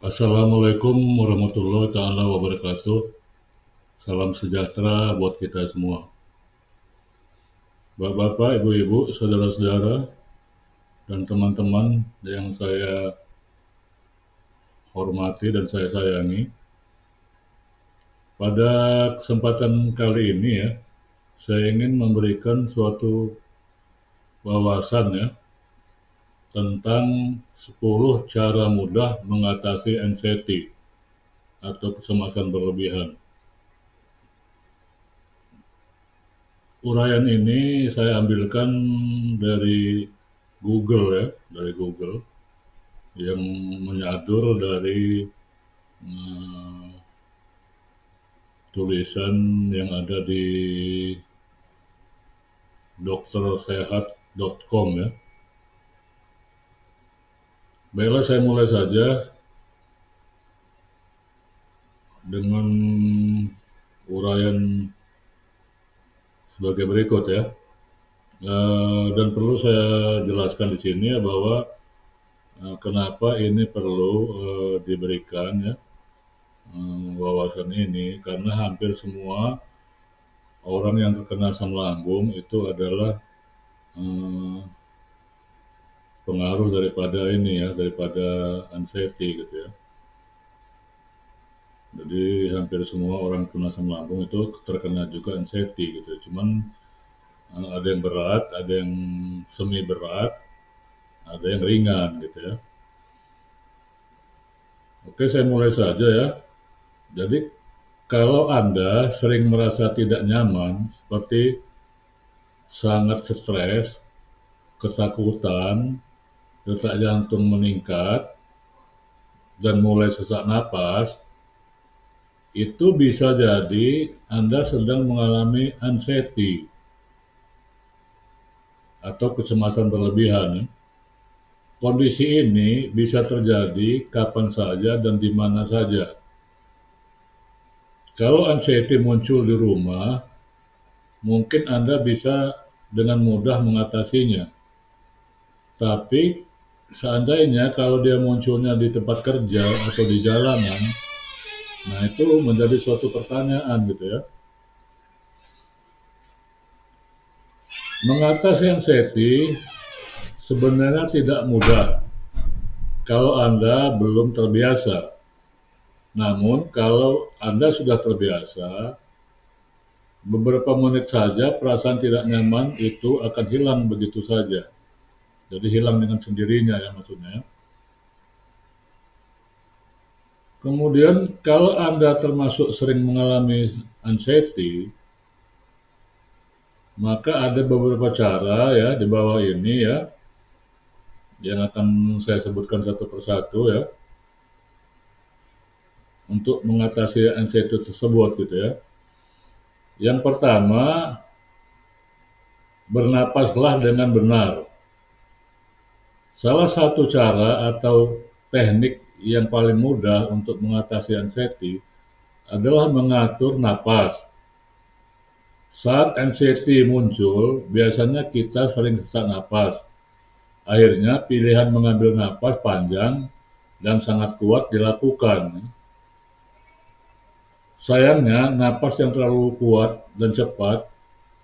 Assalamualaikum warahmatullahi taala wabarakatuh. Salam sejahtera buat kita semua. Bapak-bapak, ibu-ibu, saudara-saudara, dan teman-teman yang saya hormati dan saya sayangi. Pada kesempatan kali ini ya, saya ingin memberikan suatu wawasan ya tentang 10 cara mudah mengatasi anxiety atau kecemasan berlebihan. Uraian ini saya ambilkan dari Google ya, dari Google yang menyadur dari eh, tulisan yang ada di doktersehat.com ya. Baiklah, saya mulai saja dengan uraian sebagai berikut ya. Dan perlu saya jelaskan di sini ya bahwa kenapa ini perlu diberikan ya wawasan ini, karena hampir semua orang yang terkena asam lambung itu adalah eh, pengaruh daripada ini ya, daripada anxiety gitu ya. Jadi hampir semua orang kena asam lambung itu terkena juga anxiety gitu. Cuman ada yang berat, ada yang semi berat, ada yang ringan gitu ya. Oke, saya mulai saja ya. Jadi kalau Anda sering merasa tidak nyaman, seperti sangat stres, ketakutan, detak jantung meningkat, dan mulai sesak napas, itu bisa jadi Anda sedang mengalami anxiety atau kecemasan berlebihan. Kondisi ini bisa terjadi kapan saja dan di mana saja. Kalau anxiety muncul di rumah, mungkin Anda bisa dengan mudah mengatasinya. Tapi seandainya kalau dia munculnya di tempat kerja atau di jalanan, nah itu menjadi suatu pertanyaan gitu ya. Mengatasi anxiety sebenarnya tidak mudah kalau Anda belum terbiasa. Namun kalau Anda sudah terbiasa, beberapa menit saja perasaan tidak nyaman itu akan hilang begitu saja. Jadi hilang dengan sendirinya ya maksudnya. Kemudian kalau Anda termasuk sering mengalami anxiety, maka ada beberapa cara ya di bawah ini ya yang akan saya sebutkan satu persatu ya untuk mengatasi anxiety tersebut gitu ya. Yang pertama, bernapaslah dengan benar. Salah satu cara atau teknik yang paling mudah untuk mengatasi anxiety adalah mengatur napas. Saat anxiety muncul, biasanya kita sering sesak napas. Akhirnya pilihan mengambil napas panjang dan sangat kuat dilakukan. Sayangnya, napas yang terlalu kuat dan cepat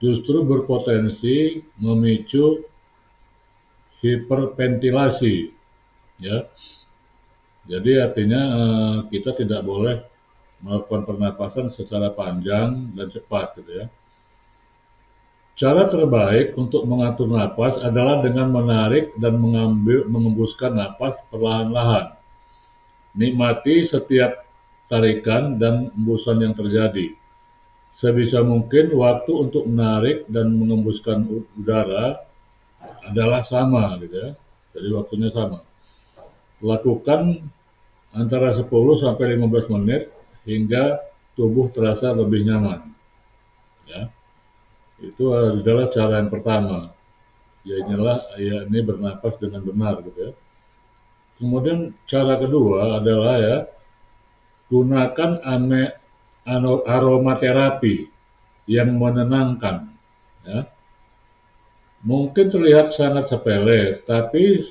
justru berpotensi memicu hiperventilasi. Ya, jadi artinya kita tidak boleh melakukan pernapasan secara panjang dan cepat, gitu ya. Cara terbaik untuk mengatur napas adalah dengan menarik dan mengembuskan napas perlahan-lahan. Nikmati setiap tarikan dan embusan yang terjadi. Sebisa mungkin waktu untuk menarik dan mengembuskan udara adalah sama, gitu ya. Jadi waktunya sama. Lakukan antara 10 sampai 15 menit hingga tubuh terasa lebih nyaman. Ya, itu adalah cara yang pertama. Ya ini bernapas dengan benar gitu ya. Kemudian cara kedua adalah ya gunakan aromaterapi yang menenangkan. Ya. Mungkin terlihat sangat sepele, tapi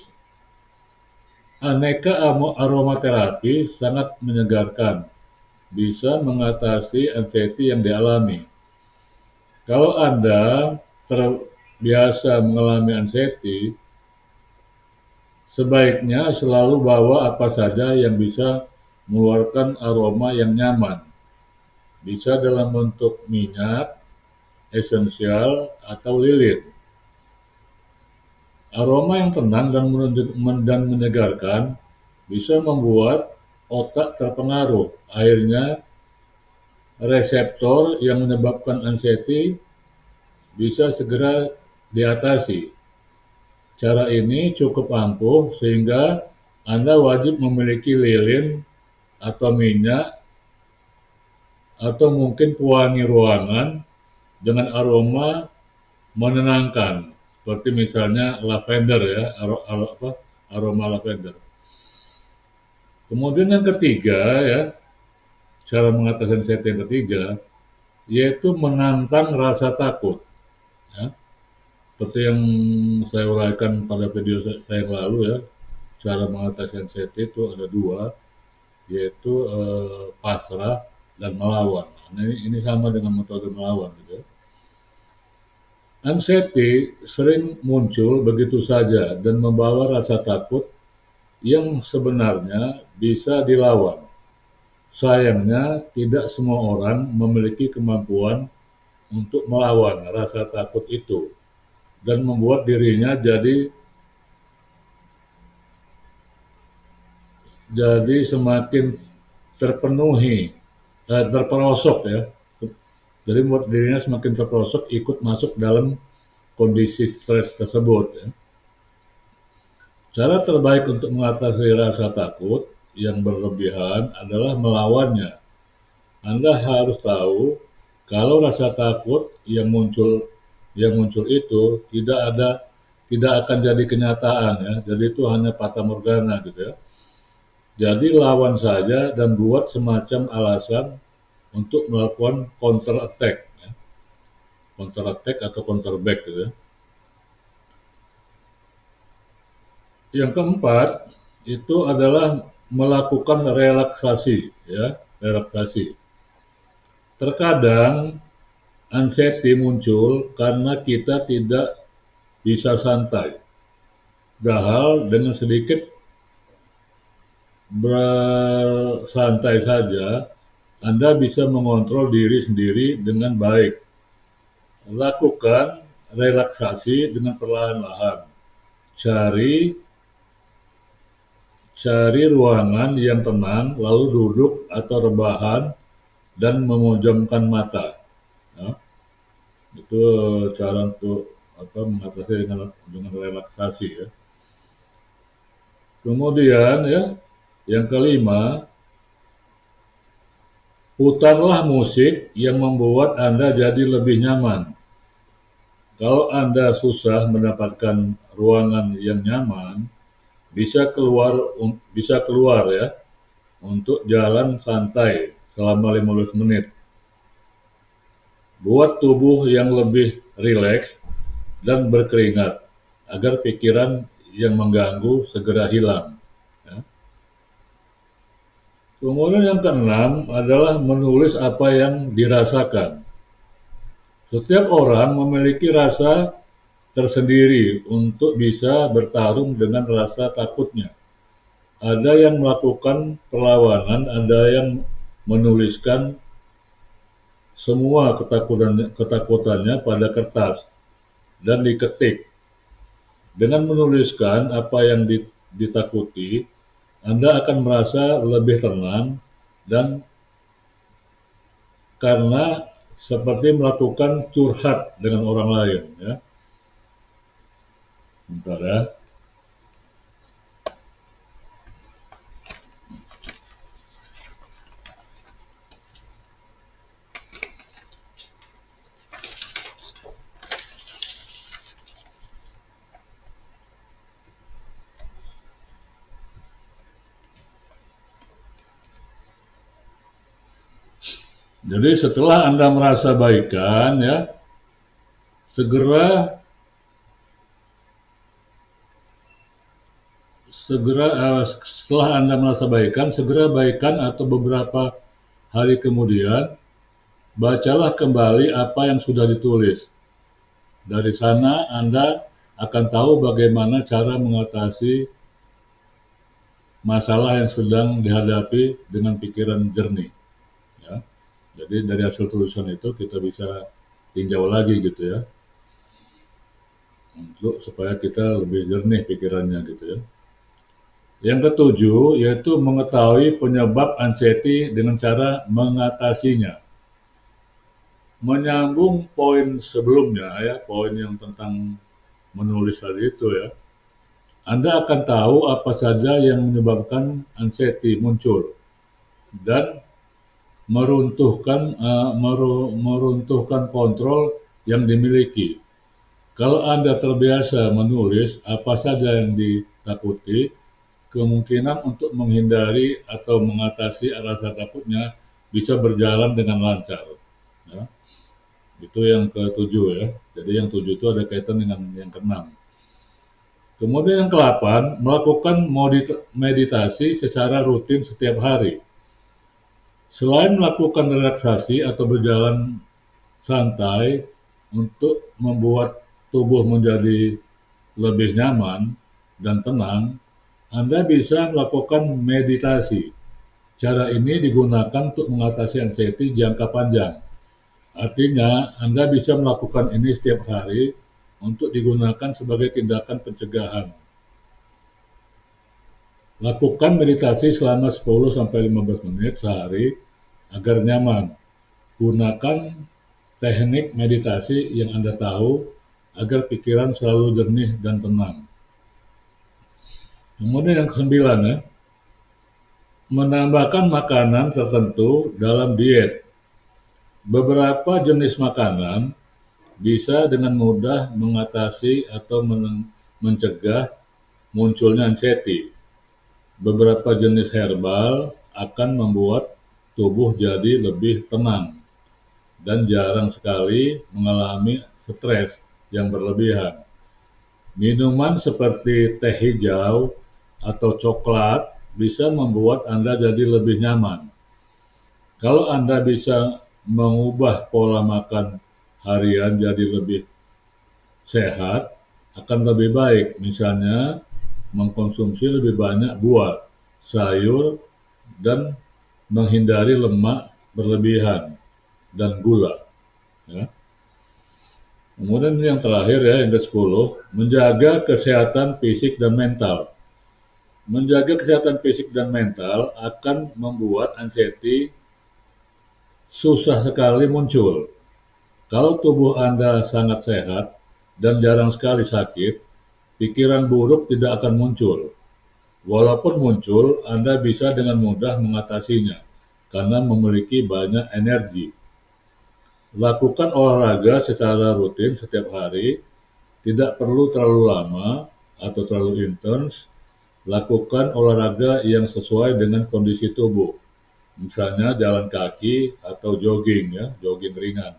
Aneka aromaterapi sangat menyegarkan, bisa mengatasi anxiety yang dialami. Kalau Anda terbiasa mengalami anxiety, sebaiknya selalu bawa apa saja yang bisa mengeluarkan aroma yang nyaman. Bisa dalam bentuk minyak, esensial, atau lilin. Aroma yang tenang dan menyegarkan bisa membuat otak terpengaruh. Akhirnya, reseptor yang menyebabkan anxiety bisa segera diatasi. Cara ini cukup ampuh sehingga Anda wajib memiliki lilin atau minyak atau mungkin pewangi ruangan dengan aroma menenangkan, seperti misalnya lavender ya, aroma lavender. Kemudian yang ketiga ya, cara mengatasi anxiety yang ketiga, yaitu menantang rasa takut. Ya. Seperti yang saya uraikan pada video saya yang lalu ya, cara mengatasi anxiety itu ada dua, yaitu pasrah dan melawan. Nah, ini sama dengan metode melawan gitu ya. Anxiety sering muncul begitu saja dan membawa rasa takut yang sebenarnya bisa dilawan. Sayangnya, tidak semua orang memiliki kemampuan untuk melawan rasa takut itu dan membuat dirinya jadi semakin terperosok ya. Jadi membuat dirinya semakin terperosok ikut masuk dalam kondisi stres tersebut ya. Cara terbaik untuk mengatasi rasa takut yang berlebihan adalah melawannya. Anda harus tahu kalau rasa takut yang muncul itu tidak akan jadi kenyataan ya. Jadi itu hanya fata morgana gitu ya. Jadi lawan saja dan buat semacam alasan untuk melakukan counter attack ya. Counter attack atau counter back gitu ya. Yang keempat itu adalah melakukan relaksasi ya, relaksasi. Terkadang anxiety muncul karena kita tidak bisa santai. Padahal dengan sedikit bersantai saja, Anda bisa mengontrol diri sendiri dengan baik. Lakukan relaksasi dengan perlahan-lahan. Cari ruangan yang tenang, lalu duduk atau rebahan dan memejamkan mata. Ya. Itu cara untuk mengatasi dengan relaksasi ya. Kemudian ya, yang kelima, putarlah musik yang membuat Anda jadi lebih nyaman. Kalau Anda susah mendapatkan ruangan yang nyaman, bisa keluar ya untuk jalan santai selama 15 menit. Buat tubuh yang lebih rileks dan berkeringat agar pikiran yang mengganggu segera hilang. Ya. Kemudian yang keenam adalah menulis apa yang dirasakan. Setiap orang memiliki rasa tersendiri untuk bisa bertarung dengan rasa takutnya. Ada yang melakukan perlawanan, ada yang menuliskan semua ketakutannya pada kertas dan diketik. Dengan menuliskan apa yang ditakuti, Anda akan merasa lebih tenang dan karena seperti melakukan curhat dengan orang lain ya. Bentar ya. Jadi setelah Anda merasa baikan ya, segera setelah Anda merasa baikan, segera baikan atau beberapa hari kemudian, bacalah kembali apa yang sudah ditulis. Dari sana Anda akan tahu bagaimana cara mengatasi masalah yang sedang dihadapi dengan pikiran jernih. Ya. Jadi dari hasil tulisan itu kita bisa tinjau lagi gitu ya, untuk supaya kita lebih jernih pikirannya gitu ya. Yang ketujuh yaitu mengetahui penyebab anxiety dengan cara mengatasinya. Menyambung poin sebelumnya ya, poin yang tentang menulis tadi itu ya. Anda akan tahu apa saja yang menyebabkan anxiety muncul dan meruntuhkan kontrol yang dimiliki. Kalau Anda terbiasa menulis apa saja yang ditakuti, kemungkinan untuk menghindari atau mengatasi rasa takutnya bisa berjalan dengan lancar. Ya. Itu yang ketujuh ya. Jadi yang tujuh itu ada kaitan dengan yang keenam. Kemudian yang ke-8, melakukan meditasi secara rutin setiap hari. Selain melakukan relaksasi atau berjalan santai untuk membuat tubuh menjadi lebih nyaman dan tenang, Anda bisa melakukan meditasi. Cara ini digunakan untuk mengatasi anxiety jangka panjang. Artinya, Anda bisa melakukan ini setiap hari untuk digunakan sebagai tindakan pencegahan. Lakukan meditasi selama 10-15 menit sehari agar nyaman. Gunakan teknik meditasi yang Anda tahu agar pikiran selalu jernih dan tenang. Kemudian yang ke-9 ya, menambahkan makanan tertentu dalam diet. Beberapa jenis makanan bisa dengan mudah mengatasi atau mencegah munculnya anxiety. Beberapa jenis herbal akan membuat tubuh jadi lebih tenang dan jarang sekali mengalami stres yang berlebihan. Minuman seperti teh hijau atau coklat bisa membuat Anda jadi lebih nyaman. Kalau Anda bisa mengubah pola makan harian jadi lebih sehat, akan lebih baik. Misalnya, mengkonsumsi lebih banyak buah, sayur, dan menghindari lemak berlebihan dan gula. Ya. Kemudian yang terakhir ya, yang ke-10, menjaga kesehatan fisik dan mental. Menjaga kesehatan fisik dan mental akan membuat anxiety susah sekali muncul. Kalau tubuh Anda sangat sehat dan jarang sekali sakit, pikiran buruk tidak akan muncul. Walaupun muncul, Anda bisa dengan mudah mengatasinya karena memiliki banyak energi. Lakukan olahraga secara rutin setiap hari, tidak perlu terlalu lama atau terlalu intens. Lakukan olahraga yang sesuai dengan kondisi tubuh. Misalnya jalan kaki atau jogging ya, jogging ringan.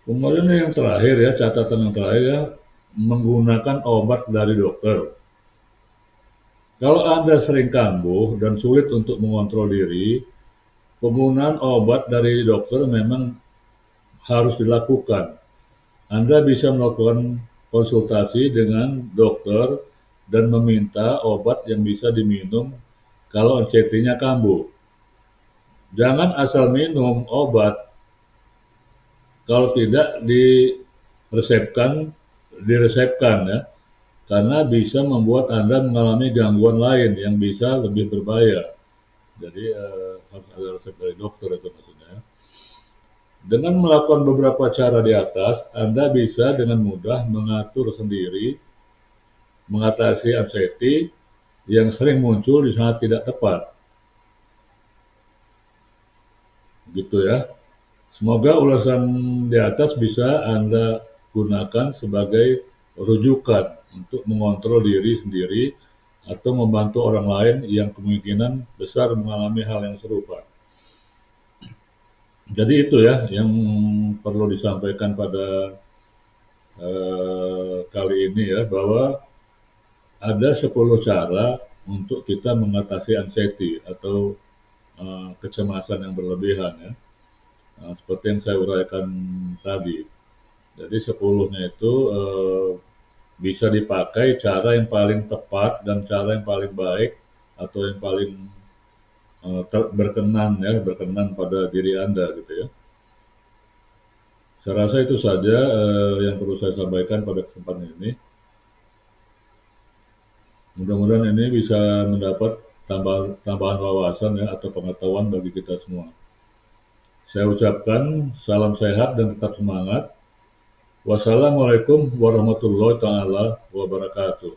Kemudian yang terakhir ya, catatan yang terakhir ya, menggunakan obat dari dokter. Kalau Anda sering kambuh dan sulit untuk mengontrol diri, penggunaan obat dari dokter memang harus dilakukan. Anda bisa melakukan konsultasi dengan dokter dan meminta obat yang bisa diminum kalau anxiety-nya kambuh. Jangan asal minum obat kalau tidak diresepkan ya, karena bisa membuat Anda mengalami gangguan lain yang bisa lebih berbahaya. Jadi harus ada resep dari dokter itu maksudnya. Dengan melakukan beberapa cara di atas, Anda bisa dengan mudah mengatur sendiri, mengatasi anxiety yang sering muncul di saat tidak tepat. Gitu ya. Semoga ulasan di atas bisa Anda gunakan sebagai rujukan untuk mengontrol diri sendiri atau membantu orang lain yang kemungkinan besar mengalami hal yang serupa. Jadi itu ya yang perlu disampaikan pada kali ini ya, bahwa ada 10 cara untuk kita mengatasi anxiety atau kecemasan yang berlebihan ya. Seperti yang saya uraikan tadi. Jadi 10-nya itu bisa dipakai cara yang paling tepat dan cara yang paling baik atau yang paling berkenan pada diri Anda gitu ya. Saya rasa itu saja yang perlu saya sampaikan pada kesempatan ini. Mudah-mudahan ini bisa mendapat tambahan wawasan ya atau pengetahuan bagi kita semua. Saya ucapkan salam sehat dan tetap semangat. Wassalamualaikum warahmatullahi taala wabarakatuh.